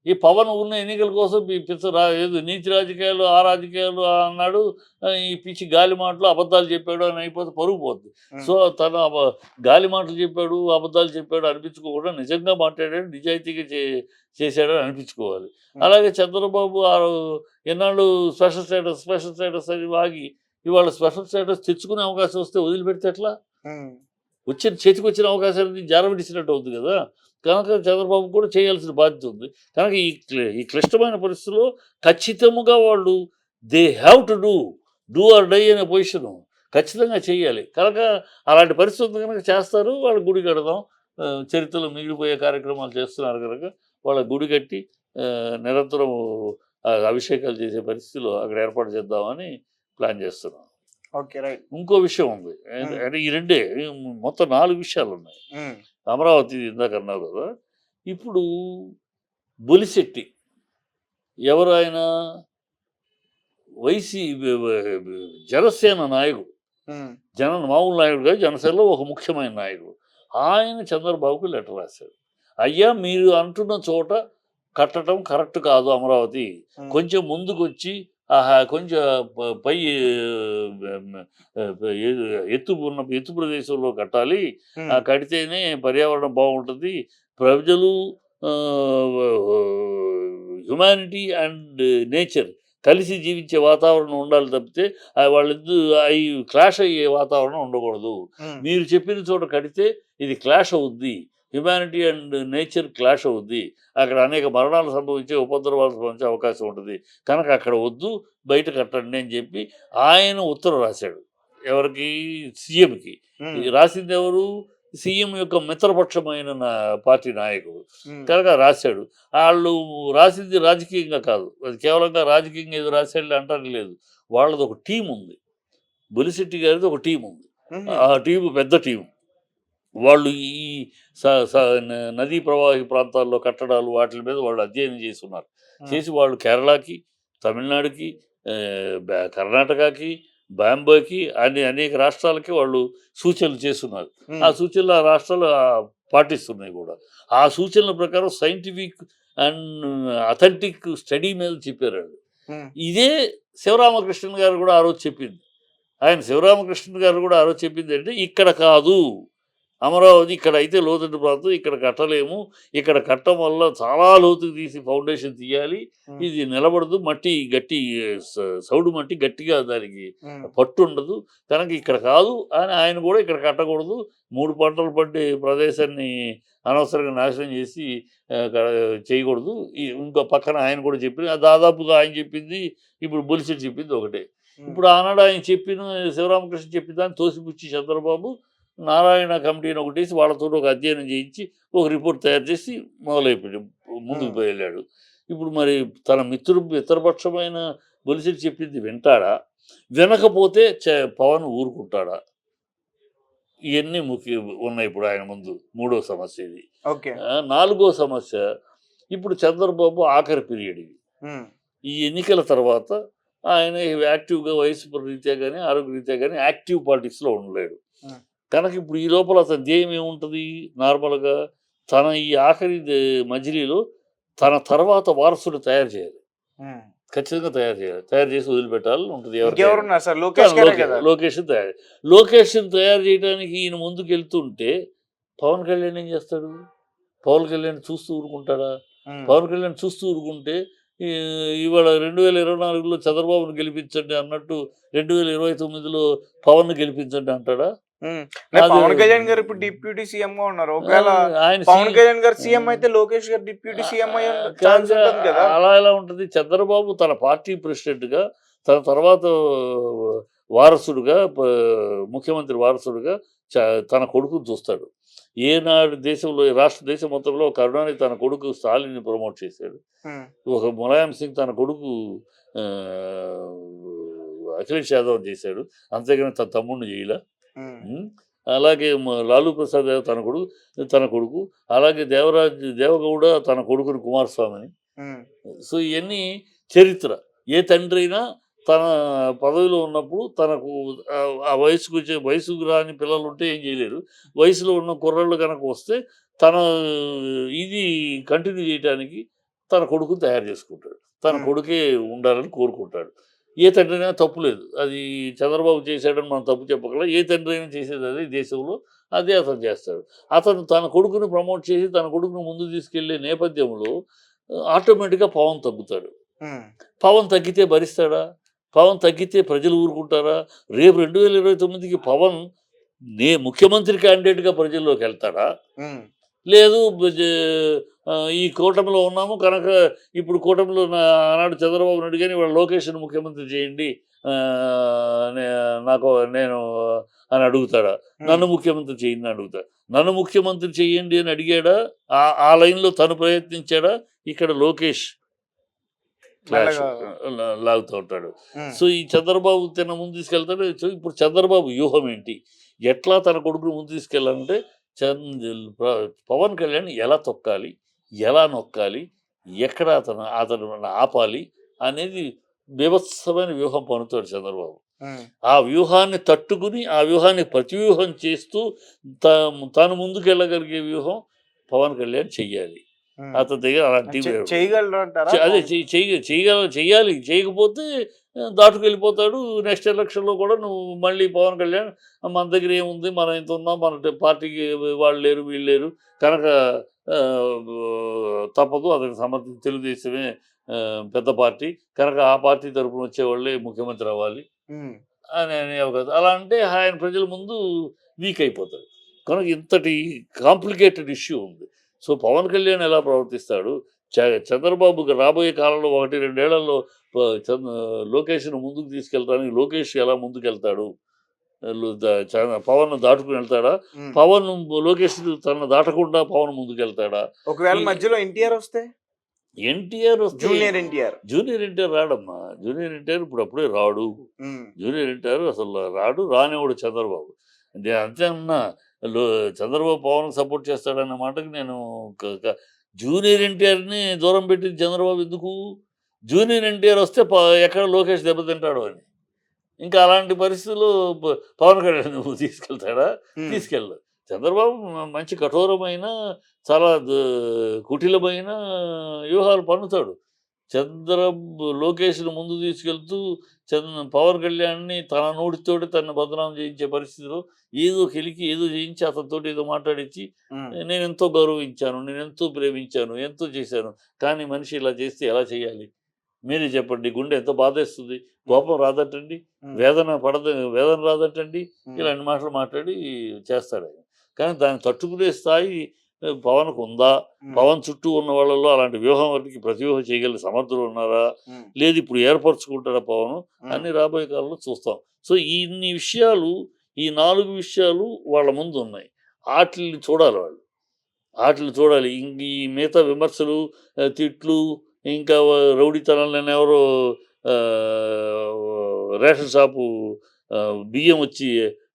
ఈ పవన్ ఉన్న ఎన్నికల కోసం ఈ పిచ్చ ఏదో నీతి రాజకీయాలు ఆ రాజకీయాలు అన్నాడు, ఈ పిచ్చి గాలి మాటలు అబద్ధాలు చెప్పాడు అని అయిపోతే పరుగు పోద్ది. సో తను గాలి మాటలు చెప్పాడు అబద్ధాలు చెప్పాడు అనిపించుకోకుండా నిజంగా మాట్లాడాడు నిజాయితీగా చేశాడని అనిపించుకోవాలి. అలాగే చంద్రబాబు ఎన్నాళ్ళు స్పెషల్ స్టేటస్ అని వాగి ఇవాళ స్పెషల్ స్టేటస్ తెచ్చుకునే అవకాశం వస్తే వదిలిపెడితే ఎట్లా? చేతికి వచ్చిన అవకాశాన్ని జారవిడిచినట్టు అవుతుంది కదా. కనుక చంద్రబాబు కూడా చేయాల్సిన బాధ్యత ఉంది. కనుక ఈ క్లిష్టమైన పరిస్థితుల్లో ఖచ్చితంగా వాళ్ళు they have to do or die అనే పొజిషను ఖచ్చితంగా చేయాలి. కనుక అలాంటి పరిస్థితి ఉంది కనుక చేస్తారు. వాళ్ళ గుడి కడదాం, చరిత్రలో మిగిలిపోయే కార్యక్రమాలు చేస్తున్నారు కనుక వాళ్ళ గుడి కట్టి నిరంతరం అభిషేకాలు చేసే పరిస్థితిలో అక్కడ ఏర్పాటు చేద్దామని ప్లాన్ చేస్తున్నాం. Okay, right. ఇంకో విషయం ఉంది, అంటే ఈ రెండే మొత్తం 4 విషయాలు ఉన్నాయి. అమరావతి ఇందాక అన్నావు కదా, ఇప్పుడు బొలిశెట్టి ఎవరు ఆయన జనసేన నాయకుడు, మామూలు నాయకుడు కాదు, జనసేనలో ఒక ముఖ్యమైన నాయకుడు. ఆయన చంద్రబాబుకు లెటర్ రాశాడు, అయ్యా మీరు అంటున్న చోట కట్టడం కరెక్ట్ కాదు, అమరావతి కొంచెం ముందుకు వచ్చి కొంచెం పై ఎత్తు ప్రదేశంలో కట్టాలి, కడితేనే పర్యావరణం బాగుంటుంది, ప్రజలు హ్యుమానిటీ అండ్ నేచర్ కలిసి జీవించే వాతావరణం ఉండాలి తప్పితే వాళ్ళిద్దరు అవి క్లాష్ అయ్యే వాతావరణం ఉండకూడదు. మీరు చెప్పిన చోట కడితే ఇది క్లాష్ అవుద్ది, హ్యుమానిటీ అండ్ నేచర్ క్లాష్ అవుద్ది, అక్కడ అనేక మరణాలు సంభవించే ఉపద్రవాలు సంభవించే అవకాశం ఉంటుంది, కనుక అక్కడ వద్దు బయట కట్టండి అని చెప్పి ఆయన ఉత్తరం రాశాడు. ఎవరికి? సీఎంకి. రాసింది ఎవరు? సీఎం యొక్క మిత్రపక్షమైన పార్టీ నాయకుడు కనుక రాశాడు. వాళ్ళు రాసింది రాజకీయంగా కాదు, అది కేవలంగా రాజకీయంగా ఏదో రాశాడు అంటారు లేదు, వాళ్ళది ఒక టీం ఉంది, బొలిశెట్టి గారిది ఒక టీం ఉంది. ఆ టీము పెద్ద టీం. వాళ్ళు ఈ నదీ ప్రవాహి ప్రాంతాల్లో కట్టడాలు వాటి మీద వాళ్ళు అధ్యయనం చేస్తున్నారు. చేసి వాళ్ళు కేరళకి, తమిళనాడుకి, కర్ణాటకకి, బాంబేకి అనేక రాష్ట్రాలకి వాళ్ళు సూచనలు చేస్తున్నారు. ఆ సూచనలు ఆ రాష్ట్రాలు పాటిస్తున్నాయి కూడా. ఆ సూచనల ప్రకారం సైంటిఫిక్ అండ్ అథెంటిక్ స్టడీ మీద చెప్పారు. ఇదే శివరామకృష్ణన్ గారు కూడా ఆ రోజు చెప్పింది. శివరామకృష్ణన్ గారు కూడా ఆ రోజు చెప్పింది అంటే ఇక్కడ కాదు అమరావతి, ఇక్కడ అయితే లోతట్టు ప్రాంతం, ఇక్కడ కట్టలేము, ఇక్కడ కట్టడం వల్ల చాలా లోతుకు తీసి ఫౌండేషన్ తీయాలి, ఇది నిలబడదు, మట్టి గట్టి సౌడు మట్టి గట్టిగా దానికి పట్టు ఉండదు, కనుక ఇక్కడ కాదు అని ఆయన కూడా ఇక్కడ కట్టకూడదు, 3 పంటలు పడ్డే ప్రదేశాన్ని అనవసరంగా నాశనం చేసి చేయకూడదు. ఇంకో పక్కన ఆయన కూడా చెప్పింది, దాదాపుగా ఆయన చెప్పింది ఇప్పుడు బొలిశెట్టి చెప్పింది ఒకటే. ఇప్పుడు ఆనాడు ఆయన చెప్పిన శివరామకృష్ణ చెప్పిన దాన్ని తోసిపుచ్చి చంద్రబాబు నారాయణ కమిటీని ఒకటేసి వాళ్ళతో ఒక అధ్యయనం చేయించి ఒక రిపోర్ట్ తయారు చేసి మొదలైపోయాడు, ముందుకు వెళ్ళాడు. ఇప్పుడు మరి తన మిత్రపక్షమైన బొలిశెట్టి చెప్పింది వింటాడా? వినకపోతే పవన్ ఊరుకుంటాడా? ఇవన్నీ ఉన్నాయి ఇప్పుడు ఆయన ముందు. 3వ సమస్య ఇది. 4వ సమస్య, ఇప్పుడు చంద్రబాబు ఆఖరి పీరియడ్ ఇది. ఈ ఎన్నికల తర్వాత ఆయన యాక్టివ్గా వయసు రీత్యా కానీ ఆరోగ్య రీత్యా కానీ యాక్టివ్ పాలిటిక్స్లో ఉండలేడు. కనుక ఇప్పుడు ఈ లోపల అతని ధ్యేయం ఏముంటుంది? నార్మల్గా తన ఈ ఆఖరి మజిలీలో తన తర్వాత వారసుడు తయారు చేయాలి, ఖచ్చితంగా తయారు చేసి వదిలిపెట్టాలని ఉంటుంది. లోకేషన్ తయారు చేయడానికి ఈయన ముందుకు వెళ్తుంటే పవన్ కళ్యాణ్ ఏం చేస్తాడు? పవన్ కళ్యాణ్ చూస్తూ ఊరుకుంటాడా? పవన్ కళ్యాణ్ చూస్తూ ఊరుకుంటే ఇవాళ 2024లో చంద్రబాబును గెలిపించండి అన్నట్టు 2029లో పవన్ గెలిపించండి అంటాడా? పవన్ కళ్యాణ్ గారు ఇప్పుడు డిప్యూటీ సీఎం గా ఉన్నారు, ఒకవేళ పవన్ కళ్యాణ్ గారు సీఎం అయితే లోకేష్ గారు డిప్యూటీ సీఎం అలా ఎలా ఉంటుంది? చంద్రబాబు తన పార్టీ ప్రెసిడెంట్ గా, తన తర్వాత వారసుడుగా, ముఖ్యమంత్రి వారసుడుగా తన కొడుకుని చూస్తాడు. ఏనాడు దేశంలో, దేశం మొత్తంలో కరుణానిధి తన కొడుకు స్టాలిన్ ప్రమోట్ చేశాడు, ఒక ములాయం సింగ్ తన కొడుకు అఖిలేష్ యాదవ్ చేశాడు, అంతేగాని తన తమ్ముడిని చేయలే. అలాగే లాలూ ప్రసాద్ యాదవ్ తన కొడుకు, అలాగే దేవగౌడ తన కొడుకుని కుమారస్వామిని. సో ఇవన్నీ చరిత్ర. ఏ తండ్రి అయినా తన పదవిలో ఉన్నప్పుడు తనకు ఆ వయసుకు రాని పిల్లలు ఉంటే ఏం చేయలేరు, వయసులో ఉన్న కుర్రాళ్ళు కనుక వస్తే తన ఇది కంటిన్యూ చేయడానికి తన కొడుకుని తయారు చేసుకుంటాడు. తన ఉమ్, కొడుకే ఉండాలని కోరుకుంటాడు. ఏ తండ్రైనా తప్పు లేదు. అది చంద్రబాబు చేశాడని మనం తప్పు చెప్పగలం. ఏ తండ్రి అయినా చేసేది అదే ఈ దేశంలో. అదే అతను చేస్తాడు. అతను తన కొడుకుని ప్రమోట్ చేసి తన కొడుకుని ముందుకు తీసుకెళ్ళే నేపథ్యంలో ఆటోమేటిక్‌గా పవన్ తగ్గుతాడు. ఉమ్, పవన్ తగ్గితే భరిస్తాడా? పవన్ తగ్గితే ప్రజలు ఊరుకుంటారా? రేపు 2029కి పవన్ ముఖ్యమంత్రి క్యాండిడేట్‌గా ప్రజల్లోకెళ్తాడా? ఉమ్, లేదు ఈ కూటమిలో ఉన్నాము కనుక ఇప్పుడు కూటమిలో ఆనాడు చంద్రబాబు నాయుడు గాని ఇవాళ లోకేష్‌ని ముఖ్యమంత్రి చేయండి. ఆహ్, నే నాకు నేను అని అడుగుతాడా? ఉమ్. నన్ను ముఖ్యమంత్రి చేయండి అని అడుగుతాడు. నన్ను ముఖ్యమంత్రి చేయండి అని అడిగాడా? ఆ లైన్‌లో తను ప్రయత్నించాడా? ఇక్కడ లోకేష్ క్లాష్ మెల్లగా. లాగుతూ ఉంటాడు. ఉమ్, సో, ఈ చంద్రబాబు తన ముందు తీసుకెళ్తాడు. సో, ఇప్పుడు చంద్రబాబు వ్యూహం ఏంటి? ఎట్లా తన కొడుకుని ముందు తీసుకెళ్ళాలంటే చంద్ ప పవన్ కళ్యాణ్ ఎలా తొక్కాలి? ఎలా నొక్కాలి? ఎక్కడ అతను ఆపాలి? అనేది బీభత్సమైన వ్యూహం పన్నుతాడు చంద్రబాబు. ఉమ్, ఆ వ్యూహాన్ని తట్టుకుని, ఆ వ్యూహాన్ని ప్రతివ్యూహం చేస్తూ త తాను ముందుకెళ్ళగలిగే వ్యూహం పవన్ కళ్యాణ్ చెయ్యాలి. ఉమ్. అతని దగ్గర అలాంటి చేయగలరు అంటారా అదే పవన్? చెయ్యాలి. చేయకపోతే దాటుకెళ్ళిపోతాడు. నెక్స్ట్ ఎలక్షన్‌లో కూడా నువ్వు మళ్ళీ పవన్ కళ్యాణ్ మన దగ్గర ఏముంది? మనం ఇంత ఉన్నాం. మన పార్టీకి వాళ్ళు లేరు, వీళ్ళు లేరు. కనుక తప్పదు. అతనికి సమర్థించి తెలుగుదేశమే పెద్ద పార్టీ. కనుక ఆ పార్టీ తరపున వచ్చేవాళ్ళే ముఖ్యమంత్రి అవ్వాలి ఉమ్, అనే అవకాశం. అలా అంటే ఆయన ప్రజల ముందు వీక్ అయిపోతాడు. కనుక ఇంతటి కాంప్లికేటెడ్ ఇష్యూ ఉంది. సో, పవన్ కళ్యాణ్ ఎలా ప్రవర్తిస్తాడు? చ చంద్రబాబుకి రాబోయే కాలంలో 1, 2 ఏళ్లలో ప చంద్ లోకేష్‌ని ముందుకు తీసుకెళ్ళడానికి లోకేష్ ఎలా ముందుకెళ్తాడు? లు ద చ పవన్‌ను దాటుకొని వెళ్తాడా? ఉమ్. పవన్ లోకేష్ తనను దాటకుండా పవన్ ముందుకెళ్తాడా? ఒకవేళ ఈ మధ్యలో ఎన్టీఆర్ వస్తే, ఎన్టీఆర్ వస్తే జూనియర్ ఎన్టీఆర్. జూనియర్ ఎన్టీఆర్ రాడమ్మా. జూనియర్ ఎన్టీఆర్ ఇప్పుడు అప్పుడే రాడు. ఉమ్, జూనియర్ ఎన్టీఆర్ అసలు రాడు. రానివ్వడు చంద్రబాబు. నేను అంతే అన్నా. లో చంద్రబాబు పవన్‌కి సపోర్ట్ చేస్తాడన్న మాటకి నేను క క జూనియర్ ఎన్టీఆర్‌ని దూరం పెట్టింది చంద్రబాబు ఎందుకు? జూనియర్ ఎన్టీఆర్ వస్తే ఎక్కడ లోకేష్ దెబ్బతింటాడో అని. ఇంకా అలాంటి పరిస్థితుల్లో పవన్ కళ్యాణ్ నువ్వు తీసుకెళ్తాడా? ఉమ్, తీసుకెళ్ళడు. చంద్రబాబు మంచి కఠోరమైన, చాలా కుటిలమైన వ్యూహాలు పన్నుతాడు. లోకేష్‌ని ముందు తీసుకెళ్తూ పవన్ కళ్యాణ్‌ని తన నోటితోటి తనని బదనాం చేయించే పరిస్థితిలో ఏదో కెలికి ఏదో చేయించి అతనితోటి ఏదో మాట్లాడించి ఉమ్, నేనెంతో గౌరవించాను, నేనెంతో ప్రేమించాను, ఎంతో చేశాను. కానీ మనిషి ఇలా చేస్తే ఎలా చేయాలి? మీరే చెప్పండి. గుండె ఎంత బాధేస్తుంది. కోపం రాదటండి. ఉమ్, వేదన రాదటండి. ఉమ్, ఇలాంటి మాటలు మాట్లాడి చేస్తాడాయన. కానీ దాన్ని తట్టుకునే స్థాయి పవన్‌కుందా? ఉమ్, పవన్ చుట్టూ ఉన్న వాళ్ళలో అలాంటి వ్యూహం వరకి ప్రతివ్యూహం చేయగల సమర్థులు ఉన్నారా? ఉమ్, లేదు ఇప్పుడు ఏర్పరచుకుంటాడా పవను? ఉమ్, అని రాబోయే కాలంలో చూస్తాం. సో, ఇన్ని విషయాలు, ఈ 4 విషయాలు వాళ్ళ ముందున్నాయి. ఆటిల్ని చూడాలి వాళ్ళు. ఆటిల్ని చూడాలి. ఈ మిగతా విమర్శలు, తిట్లు, ఇంకా రౌడీతనాలనే ఎవరో రేషన్ షాపు బియ్యం వచ్చి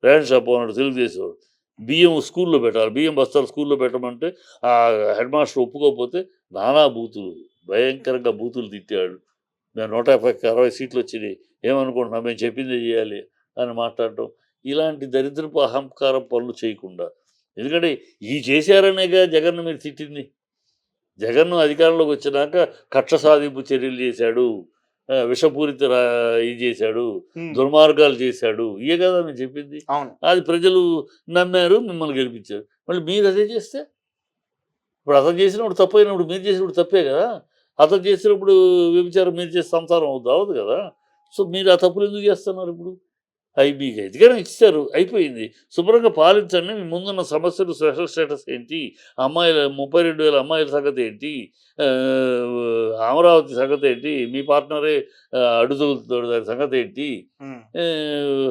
రేషన్ షాప్ ఓనర్ తెలుగుదేశంవాడు. బియ్యం స్కూల్‌లో పెట్టాలి. బియ్యం బస్తాలు స్కూల్‌లో పెట్టమంటే ఆ హెడ్ మాస్టర్ ఒప్పుకోకపోతే నానా బూతులు, భయంకరంగా బూతులు తిట్టాడు. మేము 150కి 60 సీట్లొచ్చినియి. ఏమనుకుంటున్నావు? మేము చెప్పిందే జేయాలి అని మాట్లాడటం. ఇలాంటి దరిద్రపు అహంకారం పనులు చేయకుండా. ఎందుకంటే ఇయి చేశారనేగా జగన్‌ని మీరు తిట్టింది. జగన్ అధికారంలోకి వచ్చినాక కక్ష సాధింపు చర్యలు చేశాడు. విషపూరిత ఇది చేశాడు. ఉమ్. దుర్మార్గాలు చేశాడు. ఇయే కదా మేము చెప్పింది. అవును. అది ప్రజలు నమ్మారు. మిమ్మల్ని గెలిపించారు. మళ్ళీ మీరు అదే చేస్తే? ఇప్పుడు అతను చేసినప్పుడు తప్పయినప్పుడు మీరు చేసినప్పుడు తప్పే కదా! అతను చేసినప్పుడు వ్యభిచారం మీరు చేస్తే సంసారం అవుద్దా? అవ్వదు కదా! సో, మీరు ఆ తప్పులు ఎందుకు చేస్తున్నారు ఇప్పుడు? అయి మీకు అధికారం ఇచ్చారు. అయిపోయింది. శుభ్రంగా పాలించండి. మీ ముందున్న సమస్యలు స్పెషల్ స్టేటస్ ఏంటి? అమ్మాయిల 32,000 అమ్మాయిల సంగతేంటి? అమరావతి సంగతేంటి? మీ పార్ట్నరే అడ్డు తగులుతున్నాడు దాని సంగతేంటి? ఉమ్. ఆహ్